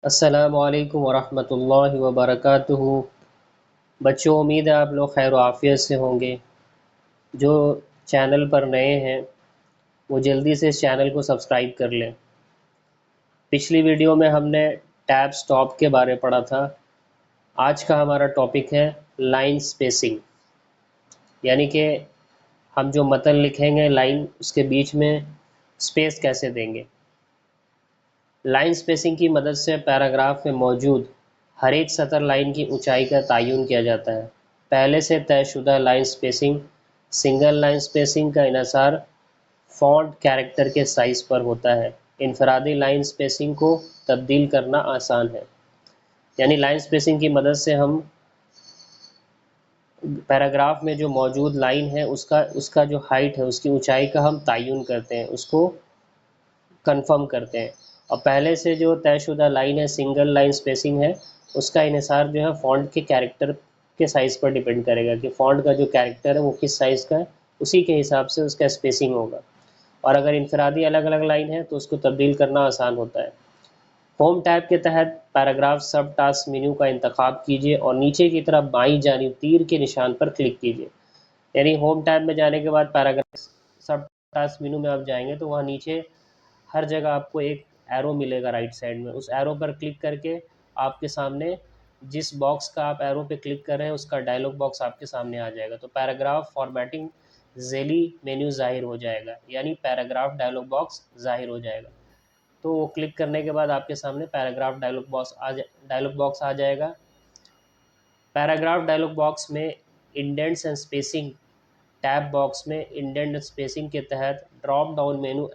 अस्सलामु अलैकुम वरहमतुल्लाहि वबरकातुहू। बच्चों, उम्मीद है आप लोग खैर आफ़ियत से होंगे। जो चैनल पर नए हैं वो जल्दी से इस चैनल को सब्सक्राइब कर लें। पिछली वीडियो में हमने टैब स्टॉप के बारे पढ़ा था। आज का हमारा टॉपिक है लाइन स्पेसिंग, यानी कि हम जो मतन लिखेंगे लाइन उसके बीच में स्पेस कैसे देंगे। लाइन स्पेसिंग की मदद से पैराग्राफ में मौजूद हर एक सतर लाइन की ऊंचाई का तयन किया जाता है। पहले से तयशुदा line spacing single line spacing का इन्हिसार फ़ॉन्ट कैरेक्टर के साइज़ पर होता है। इनफरादी लाइन स्पेसिंग को तब्दील करना आसान है, यानी लाइन स्पेसिंग की मदद से हम पैराग्राफ में जो मौजूद लाइन है उसका उसका जो हाइट है उसकी ऊंचाई का हम तयन करते हैं, उसको कंफर्म करते हैं। और पहले से जो तयशुदा लाइन है सिंगल लाइन स्पेसिंग है, उसका इन्हिसार जो है फ़ॉन्ट के कैरेक्टर के साइज़ पर डिपेंड करेगा कि फ़ॉन्ट का जो कैरेक्टर है वो किस साइज़ का है, उसी के हिसाब से उसका स्पेसिंग होगा। और अगर इनफरादी अलग अलग लाइन है तो उसको तब्दील करना आसान होता है। होम टैब के तहत पैराग्राफ सब टास्क मेन्यू का इंतखाब कीजिए और नीचे की तरफ बाईं जानिब तीर के निशान पर क्लिक कीजिए। यानी होम टैब में जाने के बाद पैराग्राफ सब टास्क मेन्यू में आप जाएंगे तो वहाँ नीचे हर जगह आपको एक एरो मिलेगा राइट साइड में। उस एरो पर क्लिक करके आपके सामने जिस बॉक्स का आप एरो पे क्लिक कर रहे हैं उसका डायलॉग बॉक्स आपके सामने आ जाएगा। तो पैराग्राफ फॉर्मेटिंग ज़ेली मेन्यू ज़ाहिर हो जाएगा, यानी पैराग्राफ डायलॉग बॉक्स ज़ाहिर हो जाएगा। तो वो क्लिक करने के बाद आपके सामने पैराग्राफ डायलॉग बॉक्स आ जाएगा। पैराग्राफ डायलॉग बॉक्स में indents and spacing tab box में इंडेंट एंड स्पेसिंग के तहत ड्रॉप डाउन मेनू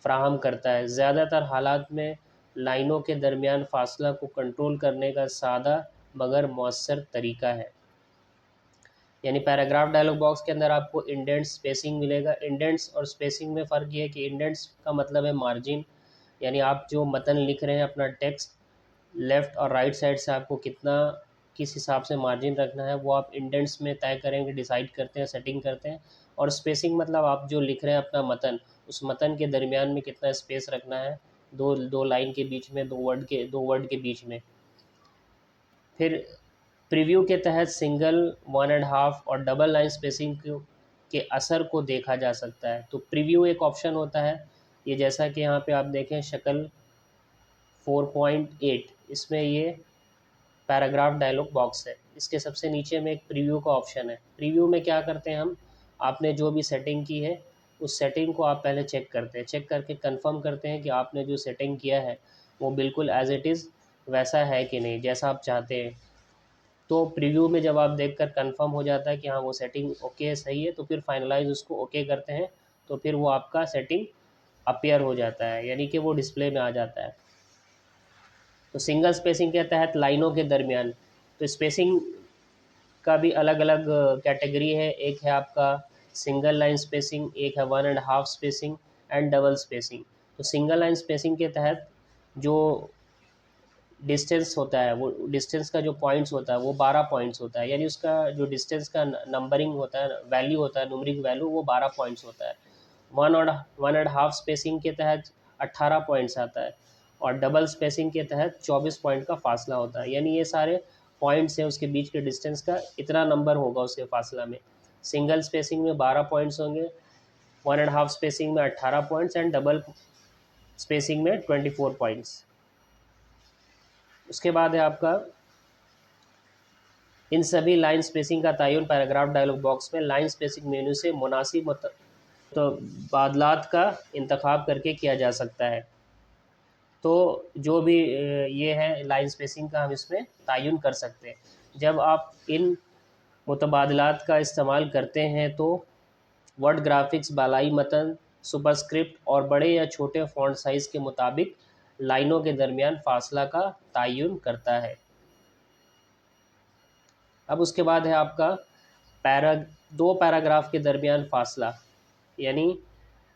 फ्राहम करता है। ज़्यादातर हालात में लाइनों के दरमियान फासला को कंट्रोल करने का सादा मगर मौसर तरीका है। यानी पैराग्राफ डायलॉग बॉक्स के अंदर आपको इंडेंट्स स्पेसिंग मिलेगा। इंडेंट्स और स्पेसिंग में फ़र्क ये है कि इंडेंट्स का मतलब है मार्जिन, यानी आप जो मतन लिख रहे हैं अपना टेक्स्ट लेफ़्ट और राइट साइड से आपको कितना किस हिसाब से मार्जिन रखना है वो आप इंडेंट्स में तय करेंगे, डिसाइड करते हैं, सेटिंग करते हैं। और स्पेसिंग मतलब आप जो लिख रहे हैं अपना मतन, उस मतन के दरमियान में कितना स्पेस रखना है, दो दो लाइन के बीच में, दो वर्ड के बीच में। फिर प्रीव्यू के तहत सिंगल, वन एंड हाफ और डबल लाइन स्पेसिंग के असर को देखा जा सकता है। तो प्रीव्यू एक ऑप्शन होता है, ये जैसा कि यहाँ पे आप देखें शक्ल 4.8, इसमें ये पैराग्राफ डायलॉग बॉक्स है। इसके सबसे नीचे में एक प्रीव्यू का ऑप्शन है। प्रीव्यू में क्या करते हैं हम, आपने जो भी सेटिंग की है उस सेटिंग को आप पहले चेक करते हैं, चेक करके कंफर्म करते हैं कि आपने जो सेटिंग किया है वो बिल्कुल एज इट इज़ वैसा है कि नहीं जैसा आप चाहते हैं। तो प्रीव्यू में जब आप देखकर कंफर्म हो जाता है कि हाँ वो सेटिंग ओके है, सही है, तो फिर फाइनलाइज उसको ओके करते हैं। तो फिर वो आपका सेटिंग अपीयर हो जाता है, यानी कि वो डिस्प्ले में आ जाता है। तो सिंगल स्पेसिंग के तहत लाइनों के दरमियान, तो स्पेसिंग का भी अलग अलग कैटेगरी है। एक है आपका सिंगल लाइन स्पेसिंग, एक है one and half spacing and double spacing. तो सिंगल लाइन स्पेसिंग के तहत जो डिस्टेंस होता है, वो डिस्टेंस का जो पॉइंट्स होता है वो 12 पॉइंट्स होता है, यानी उसका जो डिस्टेंस का नंबरिंग होता है, वैल्यू होता है, न्यूमरिक वैल्यू, वो 12 पॉइंट्स होता है। वन एंड हाफ स्पेसिंग के तहत 18 पॉइंट्स आता है और डबल स्पेसिंग के तहत 24 पॉइंट का फासला होता है। यानी ये सारे पॉइंट्स हैं, उसके बीच के डिस्टेंस का इतना नंबर होगा उसके फासला में। सिंगल स्पेसिंग में 12 पॉइंट्स होंगे, वन एंड हाफ स्पेसिंग में 18 पॉइंट्स एंड डबल स्पेसिंग में 24 पॉइंट्स। उसके बाद है आपका इन सभी लाइन स्पेसिंग का तयन पैराग्राफ डायलॉग बॉक्स में लाइन स्पेसिंग मेन्यू से मुनासिब तबादलात का इंतखाब करके किया जा सकता है। तो जो भी ये है लाइन स्पेसिंग का हम इसमें तयन कर सकते हैं। जब आप इन मुतबादलात का इस्तेमाल करते हैं तो वर्ड ग्राफिक्स बालाई मतन, सुपरस्क्रिप्ट और बड़े या छोटे फ़ॉन्ट साइज़ के मुताबिक लाइनों के दरमियान फासला का तयन करता है। अब उसके बाद है आपका पैरा दो पैराग्राफ के दरमियान फासला, यानी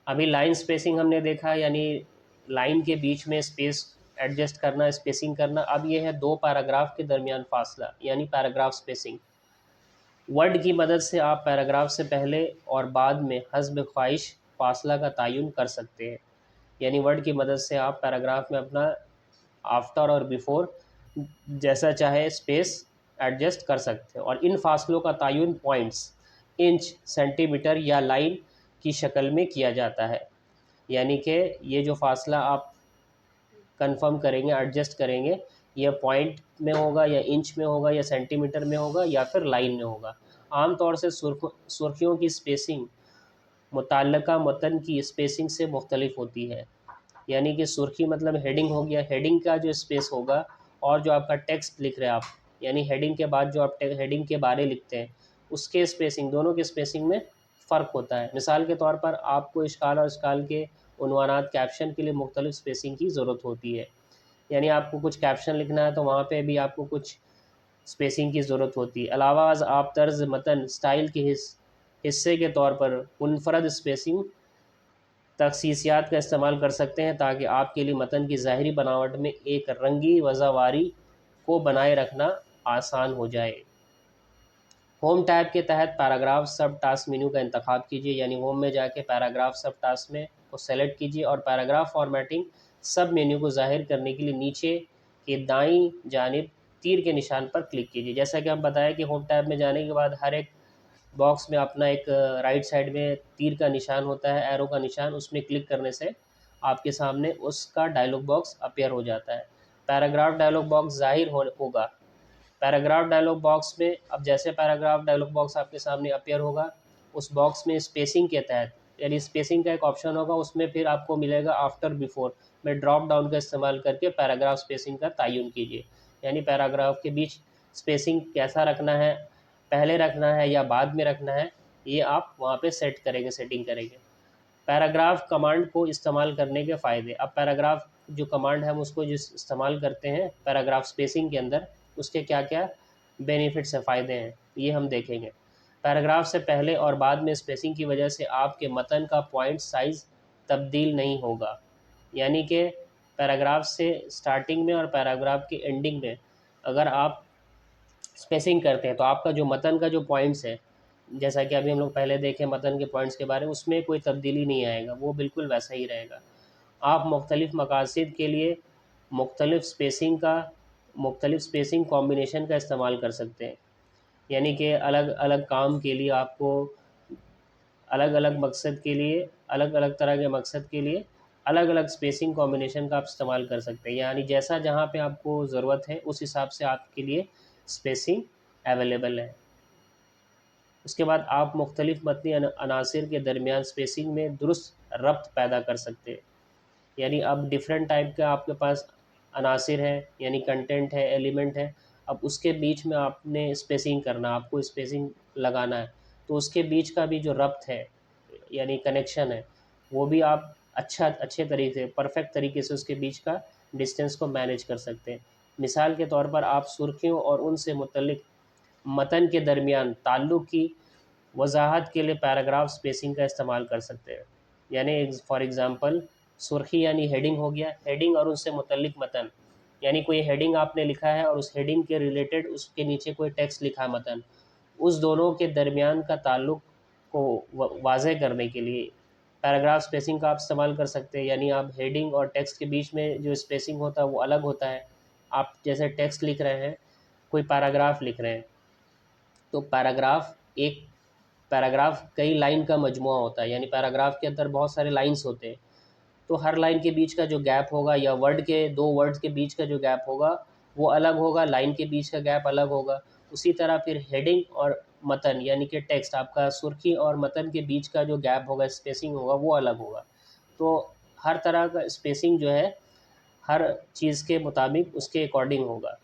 अभी लाइन स्पेसिंग हमने देखा, यानी लाइन के बीच में स्पेस एडजस्ट करना, स्पेसिंग करना। अब ये है दो पैराग्राफ के दरमियान फासला, यानी पैराग्राफ स्पेसिंग। वर्ड की मदद से आप पैराग्राफ से पहले और बाद में हस्ब ख्वाहिश फासला का तयन कर सकते हैं। यानी वर्ड की मदद से आप पैराग्राफ में अपना आफ्टर और बिफोर जैसा चाहे स्पेस एडजस्ट कर सकते हैं। और इन फासलों का तयन पॉइंट्स, इंच, सेंटीमीटर या लाइन की शक्ल में किया जाता है। यानी कि ये जो फासला आप कंफर्म करेंगे, एडजस्ट करेंगे, यह पॉइंट में होगा या इंच में होगा या सेंटीमीटर में होगा या फिर लाइन में होगा। आमतौर से सुर्खियों की स्पेसिंग मुतल्लका मतन की स्पेसिंग से मुख्तलिफ होती है। यानी कि सुर्खी मतलब हेडिंग हो गया, हेडिंग का जो स्पेस होगा और जो आपका टेक्स्ट लिख रहे हैं आप, यानी हेडिंग के बाद जो आप हेडिंग के बारे लिखते हैं उसके स्पेसिंग, दोनों के स्पेसिंग में फ़र्क होता है। मिसाल के तौर पर आपको इश्काल और इश्काल के उन्वानात कैप्शन के लिए मुख्तलिफ स्पेसिंग की ज़रूरत होती है। यानी आपको कुछ कैप्शन लिखना है तो वहाँ पे भी आपको कुछ स्पेसिंग की ज़रूरत होती है। अलावाज आप तर्ज मतन स्टाइल के हिस्से के तौर पर मुनफरद स्पेसिंग तखसीसियात का इस्तेमाल कर सकते हैं ताकि आपके लिए मतन की ज़ाहिरी बनावट में एक रंगी वज़ावारी को बनाए रखना आसान हो जाए। होम टैब के तहत पैराग्राफ सब टास्क मेन्यू का इंतखाब कीजिए। यानी होम में जाके पैराग्राफ सब टास्क में को सेलेक्ट कीजिए और पैराग्राफ फॉर्मेटिंग सब मेन्यू को ज़ाहिर करने के लिए नीचे के दाईं जानिब तीर के निशान पर क्लिक कीजिए। जैसा कि हम बताया कि होम टैब में जाने के बाद हर एक बॉक्स में अपना एक राइट साइड में तीर का निशान होता है, एरो का निशान, उसमें क्लिक करने से आपके सामने उसका डायलॉग बॉक्स अपीयर हो जाता है। पैराग्राफ डायलॉग बॉक्स ज़ाहिर होगा। पैराग्राफ डायलॉग बॉक्स में अब जैसे पैराग्राफ डायलॉग बॉक्स आपके सामने अपीयर होगा, उस बॉक्स में स्पेसिंग के तहत, यानी स्पेसिंग का एक ऑप्शन होगा, उसमें फिर आपको मिलेगा आफ्टर बिफोर में ड्रॉप डाउन का इस्तेमाल करके पैराग्राफ स्पेसिंग का तयन कीजिए। यानी पैराग्राफ के बीच स्पेसिंग कैसा रखना है, पहले रखना है या बाद में रखना है, ये आप वहाँ पे सेट करेंगे, सेटिंग करेंगे। पैराग्राफ कमांड को इस्तेमाल करने के फ़ायदे। अब पैराग्राफ जो कमांड है हम उसको जिस इस्तेमाल करते हैं पैराग्राफ स्पेसिंग के अंदर, उसके क्या क्या बेनिफिट्स हैं, फ़ायदे हैं, ये हम देखेंगे। पैराग्राफ से पहले और बाद में स्पेसिंग की वजह से आपके मतन का पॉइंट साइज़ तब्दील नहीं होगा। यानी कि पैराग्राफ से स्टार्टिंग में और पैराग्राफ के एंडिंग में अगर आप स्पेसिंग करते हैं तो आपका जो मतन का जो पॉइंट्स है, जैसा कि अभी हम लोग पहले देखें मतन के पॉइंट्स के बारे में, उसमें कोई तब्दीली नहीं आएगा, वो बिल्कुल वैसा ही रहेगा। आप मुख्तलिफ़ मकासद के लिए मुख्तलिफ़ स्पेसिंग कॉम्बिनेशन का इस्तेमाल कर सकते हैं। यानी कि अलग अलग काम के लिए आपको अलग अलग मकसद के लिए, अलग अलग तरह के मकसद के लिए अलग अलग स्पेसिंग कॉम्बिनेशन का आप इस्तेमाल कर सकते हैं। यानी जैसा जहाँ पे आपको ज़रूरत है उस हिसाब से आपके लिए स्पेसिंग अवेलेबल है। उसके बाद आप मुख्तलिफ़ मतनी अनासिर के दरमियान स्पेसिंग में दुरुस्त रब्त पैदा कर सकते हैं। यानी अब डिफरेंट टाइप का आपके पास अनासिर है, यानी कंटेंट है, एलिमेंट है, अब उसके बीच में आपने स्पेसिंग करना, आपको स्पेसिंग लगाना है, तो उसके बीच का भी जो रब्त है यानी कनेक्शन है, वो भी आप अच्छे तरीके से, परफेक्ट तरीके से उसके बीच का डिस्टेंस को मैनेज कर सकते हैं। मिसाल के तौर पर आप सुर्खियों और उनसे मुतल्लिक मतन के दरमियान ताल्लुक़ की वजाहत के लिए पैराग्राफ स्पेसिंग का इस्तेमाल कर सकते हैं। यानी फॉर एग्ज़ाम्पल सुर्खी यानी हेडिंग हो गया, हेडिंग और उससे मुतल्लिक मतन, यानी कोई हेडिंग आपने लिखा है और उस हेडिंग के रिलेटेड उसके नीचे कोई टेक्स्ट लिखा है मतन, उस दोनों के दरमियान का ताल्लुक़ को वाज़ेह करने के लिए पैराग्राफ स्पेसिंग का आप इस्तेमाल कर सकते हैं। यानी आप हेडिंग और टेक्स्ट के बीच में जो स्पेसिंग होता है वो अलग होता है। आप जैसे टेक्स्ट लिख रहे हैं, कोई पैराग्राफ लिख रहे हैं, तो पैराग्राफ कई लाइन का मजमुआ होता है, यानी पैराग्राफ के अंदर बहुत सारे लाइन्स होते हैं, तो हर लाइन के बीच का जो गैप होगा या दो वर्ड्स के बीच का जो गैप होगा वो अलग होगा, लाइन के बीच का गैप अलग होगा। उसी तरह फिर हेडिंग और मतन यानी कि टेक्स्ट, आपका सुर्खी और मतन के बीच का जो गैप होगा, स्पेसिंग होगा, वो अलग होगा। तो हर तरह का स्पेसिंग जो है हर चीज़ के मुताबिक उसके अकॉर्डिंग होगा।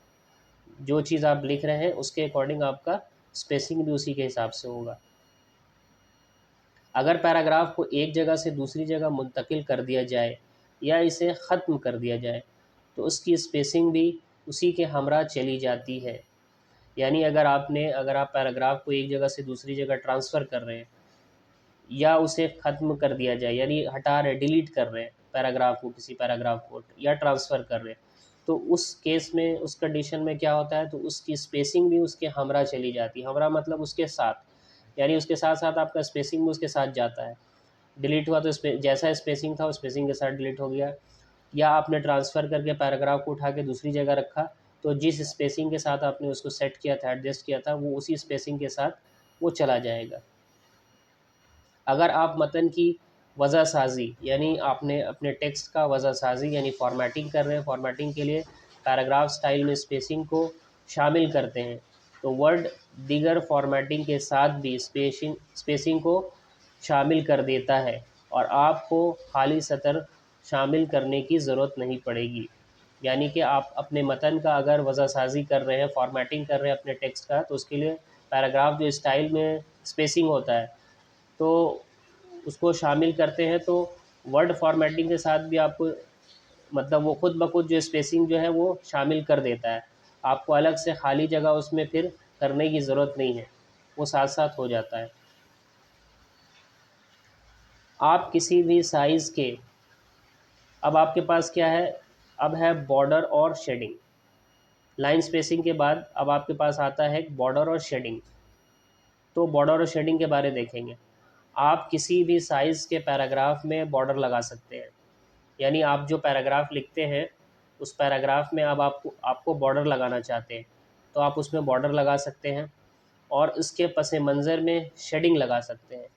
जो चीज़ आप लिख रहे हैं उसके अकॉर्डिंग आपका स्पेसिंग भी उसी के हिसाब से होगा। अगर पैराग्राफ को एक जगह से दूसरी जगह मुंतकिल कर दिया जाए या इसे ख़त्म कर दिया जाए तो उसकी स्पेसिंग भी उसी के हमरा चली जाती है। यानी अगर आप पैराग्राफ को एक जगह से दूसरी जगह ट्रांसफ़र कर रहे हैं या उसे ख़त्म कर दिया जाए, यानी हटा रहे, डिलीट कर रहे हैं पैराग्राफ को, किसी पैराग्राफ को, या ट्रांसफ़र कर रहे हैं, तो उस केस में, उस कंडीशन में क्या होता है, तो उसकी स्पेसिंग भी उसके हमरा चली जाती है। हमरा मतलब उसके साथ, यानी उसके साथ साथ आपका स्पेसिंग भी उसके साथ जाता है। डिलीट हुआ तो जैसा स्पेसिंग था उस स्पेसिंग के साथ डिलीट हो गया। या आपने ट्रांसफ़र करके पैराग्राफ को उठा के दूसरी जगह रखा, तो जिस स्पेसिंग के साथ आपने उसको सेट किया था, एडजस्ट किया था, वो उसी स्पेसिंग के साथ वो चला जाएगा। अगर आप मतन की वजह साजी यानी आपने अपने टेक्स्ट का वजह साजी यानी फॉर्मेटिंग कर रहे हैं, फॉर्मेटिंग के लिए पैराग्राफ स्टाइल में स्पेसिंग को शामिल करते हैं, तो वर्ड दीगर फॉर्मेटिंग के साथ भी स्पेसिंग को शामिल कर देता है और आपको खाली सतर शामिल करने की ज़रूरत नहीं पड़ेगी। यानी कि आप अपने मतन का अगर वजह साजी कर रहे हैं, फॉर्मेटिंग कर रहे हैं अपने टेक्स्ट का, तो उसके लिए पैराग्राफ जो स्टाइल में स्पेसिंग होता है तो उसको शामिल करते हैं, तो वर्ड फॉर्मेटिंग के साथ भी आपको मतलब वो खुद ब खुद जो स्पेसिंग जो है वो शामिल कर देता है। आपको अलग से खाली जगह उसमें फिर करने की ज़रूरत नहीं है, वो साथ साथ हो जाता है। आप किसी भी साइज़ के, अब आपके पास क्या है, अब है बॉर्डर और शेडिंग। लाइन स्पेसिंग के बाद अब आपके पास आता है बॉर्डर और शेडिंग। तो बॉर्डर और शेडिंग के बारे देखेंगे। आप किसी भी साइज़ के पैराग्राफ में बॉर्डर लगा सकते हैं, यानी आप जो पैराग्राफ लिखते हैं उस पैराग्राफ में अब आपको आपको बॉर्डर लगाना चाहते हैं तो आप उसमें बॉर्डर लगा सकते हैं और इसके पस मंज़र में शेडिंग लगा सकते हैं।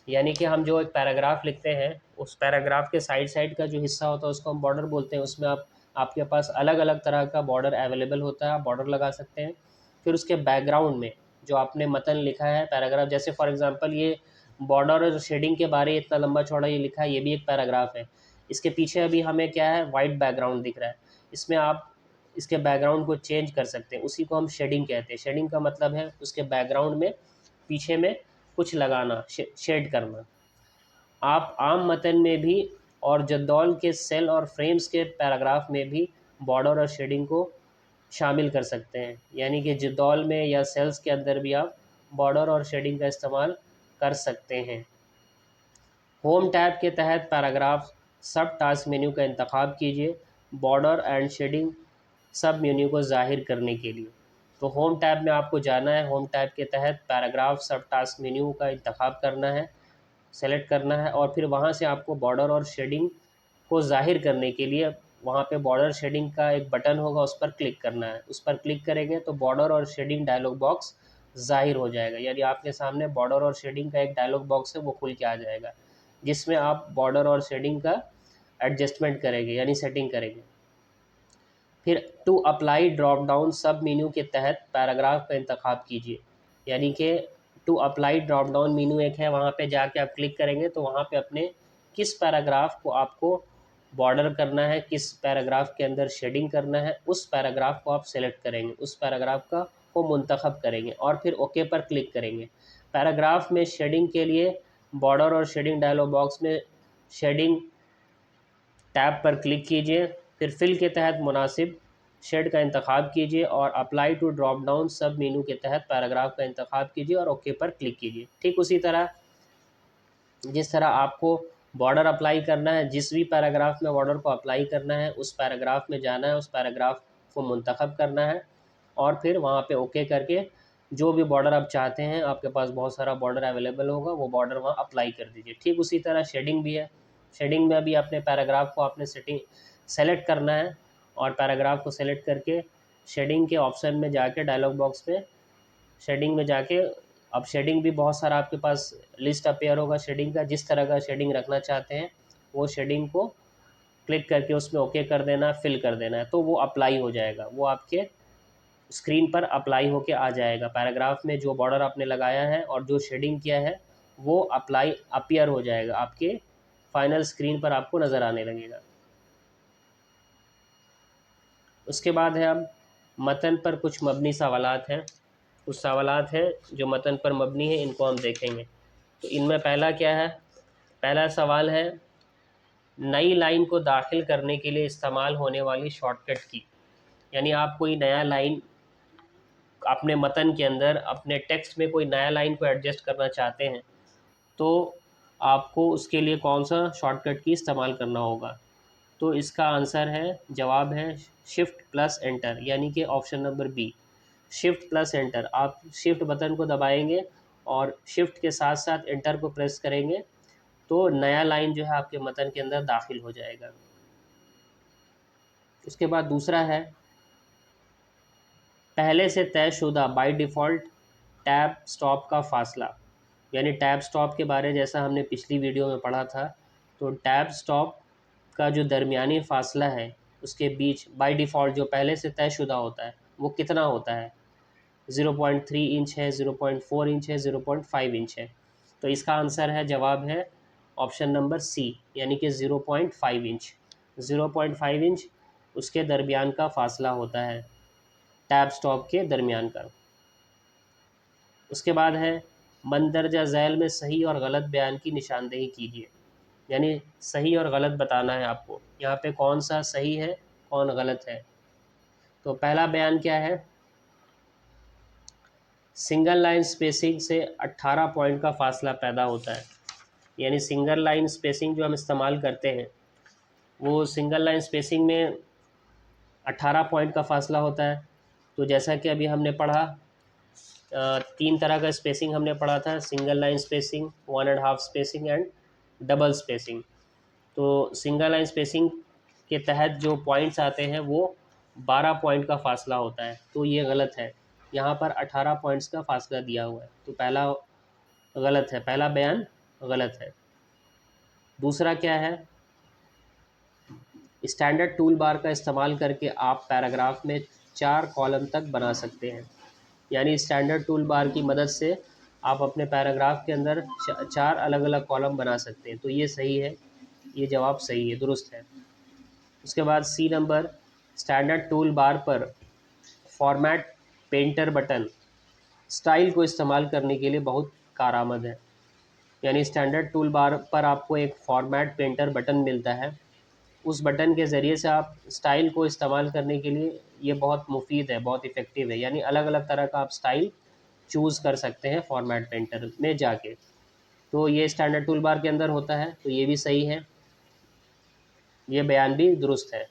यानी कि हम जो एक पैराग्राफ लिखते हैं उस पैराग्राफ के साइड साइड का जो हिस्सा होता है उसको हम बॉर्डर बोलते हैं। उसमें आप आपके पास अलग अलग तरह का बॉर्डर अवेलेबल होता है, आप बॉर्डर लगा सकते हैं। फिर उसके बैकग्राउंड में जो आपने मतन लिखा है पैराग्राफ, जैसे फॉर एग्जांपल ये बॉर्डर और शेडिंग के बारे इतना लंबा चौड़ा ये लिखा है, ये भी एक पैराग्राफ है। इसके पीछे अभी हमें क्या है, वाइट बैकग्राउंड दिख रहा है। इसमें आप इसके बैकग्राउंड को चेंज कर सकते हैं, उसी को हम शेडिंग कहते हैं। शेडिंग का मतलब है उसके बैकग्राउंड में पीछे में कुछ लगाना, शेड करना। आप आम मतन में भी और जद्दौल के सेल और फ्रेम्स के पैराग्राफ में भी बॉर्डर और शेडिंग को शामिल कर सकते हैं। यानी कि जद्दौल में या सेल्स के अंदर भी आप बॉर्डर और शेडिंग का इस्तेमाल कर सकते हैं। होम टैब के तहत पैराग्राफ सब टास्क मेन्यू का इंतखाब कीजिए बॉर्डर एंड शेडिंग सब मेन्यू को ज़ाहिर करने के लिए। तो होम टैब में आपको जाना है, होम टैब के तहत पैराग्राफ सब टास्क मेन्यू का इंतखाब करना है, सेलेक्ट करना है और फिर वहाँ से आपको बॉर्डर और शेडिंग को ज़ाहिर करने के लिए वहाँ पे बॉर्डर शेडिंग का एक बटन होगा, उस पर क्लिक करना है। उस पर क्लिक करेंगे तो बॉर्डर और शेडिंग डायलॉग बॉक्स ज़ाहिर हो जाएगा, यानी आपके सामने बॉर्डर और शेडिंग का एक डायलॉग बॉक्स है वो खुल के आ जाएगा, जिसमें आप बॉर्डर और शेडिंग का एडजस्टमेंट करेंगे यानी सेटिंग करेंगे। फिर to apply drop down sub menu के तहत पैराग्राफ का इंतखाब कीजिए। यानी कि to apply drop down menu एक है, वहाँ पे जाके आप क्लिक करेंगे तो वहाँ पे अपने किस पैराग्राफ को आपको बॉर्डर करना है, किस पैराग्राफ के अंदर शेडिंग करना है, उस पैराग्राफ को आप सेलेक्ट करेंगे, उस पैराग्राफ का को मुंतखब करेंगे और फिर ओके पर क्लिक करेंगे। पैराग्राफ में शेडिंग के लिए बॉर्डर और शेडिंग डायलॉग बॉक्स में शेडिंग टैब पर क्लिक कीजिए, फिर फिल के तहत मुनासिब शेड का इंतखाब कीजिए और अप्लाई टू ड्रॉप डाउन सब मेनू के तहत पैराग्राफ का इंतखाब कीजिए और ओके पर क्लिक कीजिए। ठीक उसी तरह जिस तरह आपको बॉर्डर अप्लाई करना है, जिस भी पैराग्राफ में बॉर्डर को अप्लाई करना है उस पैराग्राफ में जाना है, उस पैराग्राफ को मुंतखब करना है और फिर वहाँ पे ओके करके जो भी बॉर्डर आप चाहते हैं, आपके पास बहुत सारा बॉर्डर अवेलेबल होगा, वो बॉर्डर वहाँ अप्लाई कर दीजिए। ठीक उसी तरह शेडिंग भी है। शेडिंग में भी अपने पैराग्राफ को आपने सेलेक्ट करना है और पैराग्राफ को सेलेक्ट करके शेडिंग के ऑप्शन में जाके डायलॉग बॉक्स में शेडिंग में जाके, अब शेडिंग भी बहुत सारा आपके पास लिस्ट अपीयर होगा शेडिंग का, जिस तरह का शेडिंग रखना चाहते हैं वो शेडिंग को क्लिक करके उसमें ओके कर देना, फिल कर देना है, तो वो अप्लाई हो जाएगा, वो आपके स्क्रीन पर अप्लाई होके आ जाएगा। पैराग्राफ में जो बॉर्डर आपने लगाया है और जो शेडिंग किया है वो अप्लाई अपीयर हो जाएगा, आपके फाइनल स्क्रीन पर आपको नज़र आने लगेगा। उसके बाद है अब मतन पर कुछ मबनी सवालात हैं, कुछ सवालात हैं जो मतन पर मबनी है, इनको हम देखेंगे। तो इनमें पहला क्या है, पहला सवाल है नई लाइन को दाखिल करने के लिए इस्तेमाल होने वाली शॉर्टकट की। यानी आप कोई नया लाइन अपने मतन के अंदर अपने टेक्स्ट में कोई नया लाइन को एडजस्ट करना चाहते हैं तो आपको उसके लिए कौन सा शॉर्टकट की इस्तेमाल करना होगा। तो इसका आंसर है, जवाब है शिफ्ट प्लस एंटर, यानी कि option number B, shift plus enter. आप शिफ्ट बटन को दबाएंगे और शिफ्ट के साथ साथ एंटर को प्रेस करेंगे तो नया लाइन जो है आपके मतन के अंदर दाखिल हो जाएगा। उसके बाद दूसरा है पहले से तयशुदा बाय डिफ़ॉल्ट टैब स्टॉप का फासला। यानी टैब स्टॉप के बारे जैसा हमने पिछली वीडियो में पढ़ा था, तो टैब स्टॉप का जो दरमियानी फासला है उसके बीच बाय डिफ़ॉल्ट जो पहले से तयशुदा होता है वो कितना होता है? 0.3 इंच है, 0.4 इंच है, 0.5 इंच है। तो इसका आंसर है, जवाब है ऑप्शन नंबर सी, यानी कि 0.5 इंच। 0.5 इंच उसके दरमियान का फासला होता है, टैब स्टॉप के दरमियान का। उसके बाद है मंदरजा झैल में सही और गलत बयान की निशानदेही कीजिए। यानी सही और गलत बताना है आपको, यहाँ पे कौन सा सही है कौन गलत है। तो पहला बयान क्या है? सिंगल लाइन स्पेसिंग से 18 पॉइंट का फासला पैदा होता है। यानी सिंगल लाइन स्पेसिंग जो हम इस्तेमाल करते हैं वो सिंगल लाइन स्पेसिंग में 18 पॉइंट का फासला होता है। तो जैसा कि अभी हमने पढ़ा, तीन तरह का स्पेसिंग हमने पढ़ा था, single line spacing, 1.5 spacing and double spacing. तो सिंगल लाइन स्पेसिंग के तहत जो पॉइंट्स आते हैं वो 12 पॉइंट का फासला होता है, तो ये गलत है। यहाँ पर 18 पॉइंट्स का फासला दिया हुआ है, तो पहला गलत है, पहला बयान गलत है। दूसरा क्या है? स्टैंडर्ड टूल बार का इस्तेमाल करके आप पैराग्राफ में 4 कॉलम तक बना सकते हैं। यानी स्टैंडर्ड टूल बार की मदद से आप अपने पैराग्राफ के अंदर 4 अलग अलग कॉलम बना सकते हैं, तो ये सही है, ये जवाब सही है, दुरुस्त है। उसके बाद C number, standard tool bar पर फॉर्मेट पेंटर बटन स्टाइल को इस्तेमाल करने के लिए बहुत कारआमद है। यानी स्टैंडर्ड टूल बार पर आपको एक फॉर्मेट पेंटर बटन मिलता है, उस बटन के ज़रिए से आप स्टाइल को इस्तेमाल करने के लिए ये बहुत मुफीद है, बहुत इफ़ेक्टिव है। यानी अलग अलग तरह का आप स्टाइल चूज़ कर सकते हैं फॉर्मेट पेंटर में जाके। तो ये स्टैंडर्ड टूल बार के अंदर होता है, तो ये भी सही है, ये बयान भी दुरुस्त है।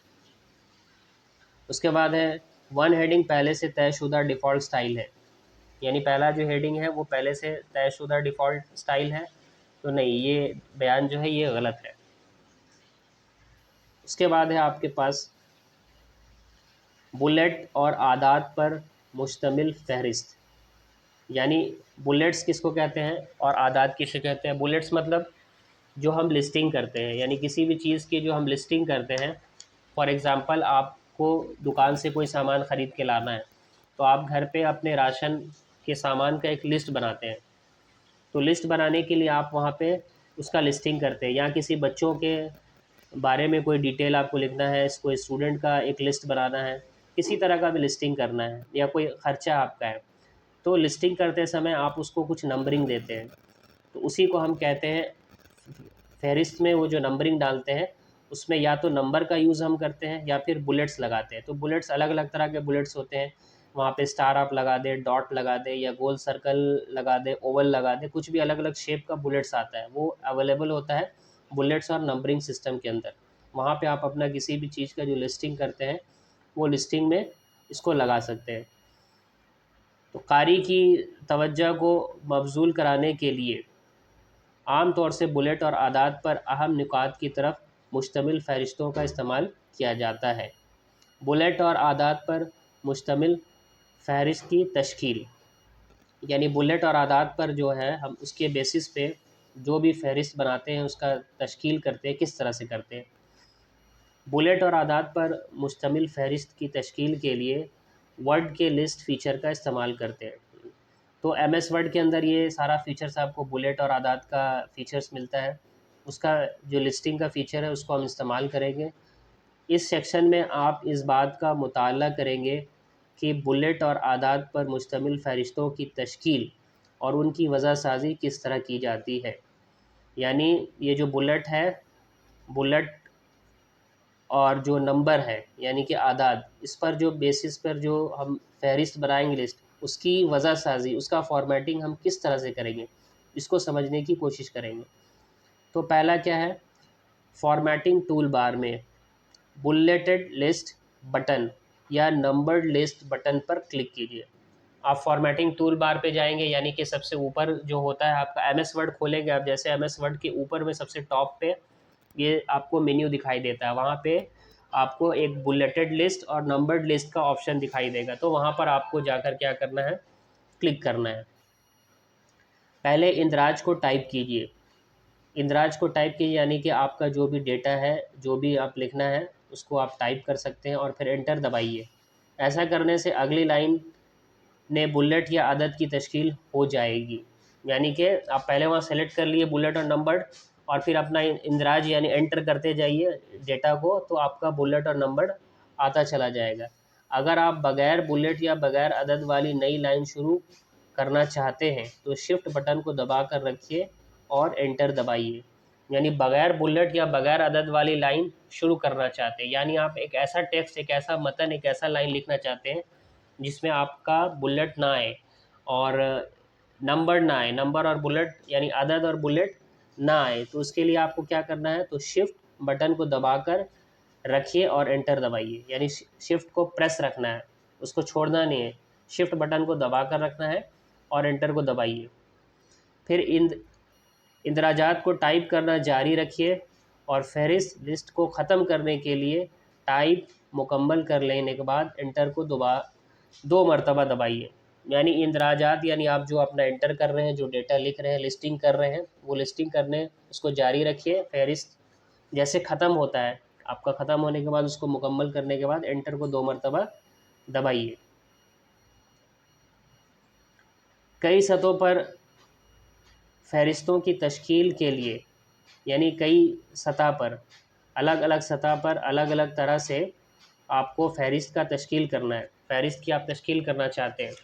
उसके बाद है वन हेडिंग पहले से तयशुदा डिफ़ॉल्ट स्टाइल है। यानी पहला जो हेडिंग है वो पहले से तयशुदा डिफ़ॉल्ट स्टाइल है, तो नहीं, ये बयान जो है ये गलत है। उसके बाद है आपके पास बुलेट और आदात पर मुश्तमिल फहरिस्त। यानी बुलेट्स किसको कहते हैं और आदात किसे कहते हैं? बुलेट्स मतलब जो हम लिस्टिंग करते हैं, यानी किसी भी चीज़ की जो हम लिस्टिंग करते हैं। फॉर एग्ज़ाम्पल, आपको दुकान से कोई सामान ख़रीद के लाना है, तो आप घर पे अपने राशन के सामान का एक लिस्ट बनाते हैं। तो लिस्ट बनाने के लिए आप वहाँ पे उसका लिस्टिंग करते हैं, या किसी बच्चों के बारे में कोई डिटेल आपको लिखना है, कोई स्टूडेंट का एक लिस्ट बनाना है, किसी तरह का भी लिस्टिंग करना है, या कोई ख़र्चा आपका है, तो लिस्टिंग करते समय आप उसको कुछ नंबरिंग देते हैं, तो उसी को हम कहते हैं फहरिस्त में वो जो नंबरिंग डालते हैं उसमें या तो नंबर का यूज़ हम करते हैं या फिर बुलेट्स लगाते हैं। तो बुलेट्स अलग अलग तरह के बुलेट्स होते हैं, वहाँ पे स्टार आप लगा दें, डॉट लगा दें, या गोल सर्कल लगा दें, ओवल लगा दें, कुछ भी अलग अलग शेप का बुलेट्स आता है, वो अवेलेबल होता है बुलेट्स और नंबरिंग सिस्टम के अंदर। वहाँ पे आप अपना किसी भी चीज़ का जो लिस्टिंग करते हैं वो लिस्टिंग में इसको लगा सकते हैं। तो कारी की तवज्जो को मबजूल कराने के लिए आम तौर से बुलेट और आदात पर अहम नुकात की तरफ मुश्तमिल फ़हरिस्तों का इस्तेमाल किया जाता है। बुलेट और आदात पर मुश्तमिल फ़हरिस्त की तश्कील, यानी बुलेट और आदात पर जो है हम उसके बेसिस पे जो भी फ़हरिस्त बनाते हैं उसका तश्कील करते हैं, किस तरह से करते हैं। बुलेट और आदात पर मुश्तमिल फ़हरिस्त की तश्कील के लिए वर्ड के लिस्ट फ़ीचर का इस्तेमाल करते हैं। तो एमएस वर्ड के अंदर ये सारा फ़ीचर्स आपको बुलेट और आदात का फ़ीचर्स मिलता है, उसका जो लिस्टिंग का फ़ीचर है उसको हम इस्तेमाल करेंगे। इस सेक्शन में आप इस बात का मुताला करेंगे कि बुलेट और आदात पर मुश्तमिल फ़हरिस्तों की तश्कील और उनकी वज़ह साज़ी किस तरह की जाती है। यानी ये जो बुलेट है, बुलेट और जो नंबर है यानी कि आदाद, इस पर जो बेसिस पर जो हम फ़हरिस्त बनाएंगे लिस्ट, उसकी वजह साजी, उसका फॉर्मेटिंग हम किस तरह से करेंगे, इसको समझने की कोशिश करेंगे। तो पहला क्या है, फॉर्मेटिंग टूल बार में बुलेटेड लिस्ट बटन या नंबर्ड लिस्ट बटन पर क्लिक कीजिए। आप फॉर्मेटिंग टूल बार पे जाएंगे, यानी कि सबसे ऊपर जो होता है आपका एमएस वर्ड खोलेंगे आप, जैसे एमएस वर्ड के ऊपर में सबसे टॉप पे ये आपको मेन्यू दिखाई देता है, वहाँ पे आपको एक बुलेटेड लिस्ट और नंबर्ड लिस्ट का ऑप्शन दिखाई देगा, तो वहाँ पर आपको जाकर क्या करना है, क्लिक करना है। पहले इंद्राज को टाइप कीजिए, इंद्राज को टाइप कीजिए, यानी कि आपका जो भी डेटा है, जो भी आप लिखना है उसको आप टाइप कर सकते हैं और फिर एंटर दबाइए। ऐसा करने से अगली लाइन ने बुलेट या अदद की तश्कील हो जाएगी। यानी कि आप पहले वहाँ सेलेक्ट कर लिए बुलेट और नंबर, और फिर अपना इंद्राज यानी एंटर करते जाइए डेटा को, तो आपका बुलेट और नंबर आता चला जाएगा। अगर आप बगैर बुलेट या बगैर अदद वाली नई लाइन शुरू करना चाहते हैं तो शिफ्ट बटन को दबा कर रखिए और एंटर दबाइए। यानी बगैर बुलेट या बगैर अदद वाली लाइन शुरू करना चाहते हैं, यानी आप एक ऐसा टेक्स्ट, एक ऐसा मतन, एक ऐसा लाइन लिखना चाहते हैं जिसमें आपका बुलेट ना आए और नंबर ना आए, नंबर और बुलेट यानी अदद और बुलेट ना आए। तो उसके लिए आपको क्या करना है, तो शिफ्ट बटन को दबाकर रखिए और एंटर दबाइए। यानी शिफ्ट को प्रेस रखना है, उसको छोड़ना नहीं है, शिफ्ट बटन को दबाकर रखना है और एंटर को दबाइए। फिर इंद्राजात को टाइप करना जारी रखिए और फहरिस्त लिस्ट को ख़त्म करने के लिए टाइप मुकम्मल कर लेने के बाद एंटर को 2 मरतबा दबाइए। यानी इंद्राजात यानी आप जो अपना एंटर कर रहे हैं, जो डेटा लिख रहे हैं, लिस्टिंग कर रहे हैं, वो लिस्टिंग करने उसको जारी रखिए। फहरिस्त जैसे ख़त्म होता है, आपका ख़त्म होने के बाद उसको मुकम्मल करने के बाद एंटर को 2 मरतबा दबाइए। कई सतहों पर फहरिस्तों की तश्कील के लिए, यानी कई सतह पर, अलग अलग सतह पर अलग अलग तरह से आपको फहरिस्त का तश्कील करना है, फहरिस्त की आप तश्कील करना चाहते हैं,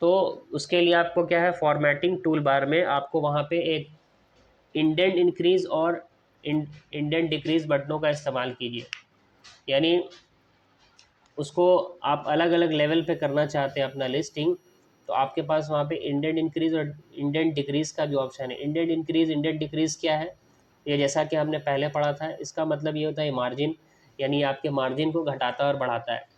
तो उसके लिए आपको क्या है, फॉर्मेटिंग टूल बार में आपको वहाँ पे एक इंडेंट इंक्रीज़ और इंडेंट डिक्रीज़ बटनों का इस्तेमाल कीजिए। यानी उसको आप अलग अलग लेवल पे करना चाहते हैं अपना लिस्टिंग, तो आपके पास वहाँ पे इंडेंट इंक्रीज़ और इंडेंट डिक्रीज़ का भी ऑप्शन है। इंडेंट इंक्रीज़, इंडेंट डिक्रीज़ क्या है, ये जैसा कि हमने पहले पढ़ा था, इसका मतलब ये होता है मार्जिन, यानी आपके मार्जिन को घटाता और बढ़ाता है।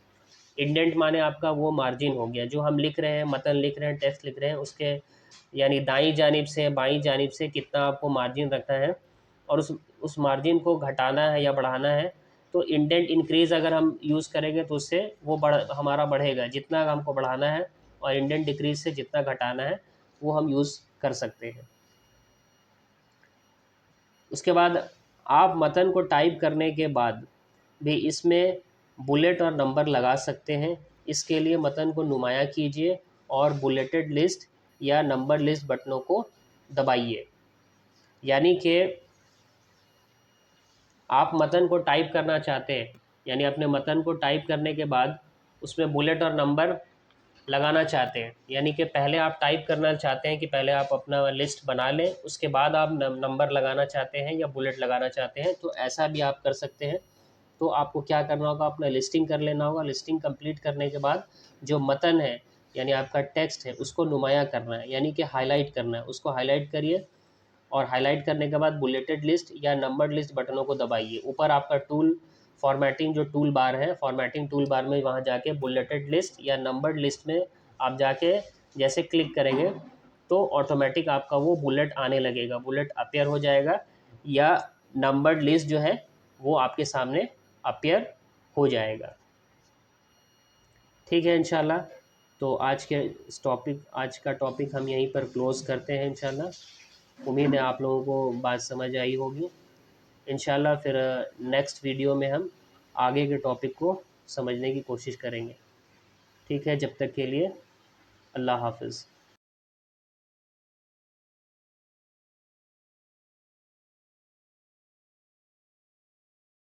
इंडेंट माने आपका वो मार्जिन हो गया, जो हम लिख रहे हैं, मतन लिख रहे हैं, टेक्स्ट लिख रहे हैं, उसके यानी दाईं जानिब से बाईं जानिब से कितना आपको मार्जिन रखना है और उस मार्जिन को घटाना है या बढ़ाना है। तो इंडेंट इंक्रीज़ अगर हम यूज़ करेंगे तो उससे वो हमारा बढ़ेगा, जितना हमको बढ़ाना है, और इंडेंट डिक्रीज़ से जितना घटाना है वो हम यूज़ कर सकते हैं। उसके बाद आप मतन को टाइप करने के बाद भी इसमें बुलेट और नंबर लगा सकते हैं। इसके लिए मतन को नुमाया कीजिए और बुलेटेड लिस्ट या नंबर लिस्ट बटनों को दबाइए। यानी कि आप मतन को टाइप करना चाहते हैं, यानी अपने मतन को टाइप करने के बाद उसमें बुलेट और नंबर लगाना चाहते हैं, यानी कि पहले आप टाइप करना चाहते हैं कि पहले आप अपना लिस्ट बना लें, उसके बाद आप नंबर लगाना चाहते हैं या बुलेट लगाना चाहते हैं, तो ऐसा भी आप कर सकते हैं। तो आपको क्या करना होगा, अपना लिस्टिंग कर लेना होगा। लिस्टिंग कंप्लीट करने के बाद जो मतन है यानी आपका टेक्स्ट है उसको नुमाया करना है, यानी कि हाईलाइट करना है। उसको हाईलाइट करिए और हाईलाइट करने के बाद बुलेटेड लिस्ट या नंबर्ड लिस्ट बटनों को दबाइए। ऊपर आपका टूल फॉर्मेटिंग जो टूल बार है, फॉर्मेटिंग टूल बार में वहाँ जाके बुलेटेड लिस्ट या नंबर्ड लिस्ट में आप जाके जैसे क्लिक करेंगे तो ऑटोमेटिक आपका वो बुलेट आने लगेगा, बुलेट अपेयर हो जाएगा, या नंबर्ड लिस्ट जो है वो आपके सामने अपेयर हो जाएगा। ठीक है इंशाल्लाह। तो आज का टॉपिक हम यहीं पर क्लोज़ करते हैं इंशाल्लाह। उम्मीद है आप लोगों को बात समझ आई होगी। इंशाल्लाह फिर नेक्स्ट वीडियो में हम आगे के टॉपिक को समझने की कोशिश करेंगे। ठीक है, जब तक के लिए अल्लाह हाफ़िज़।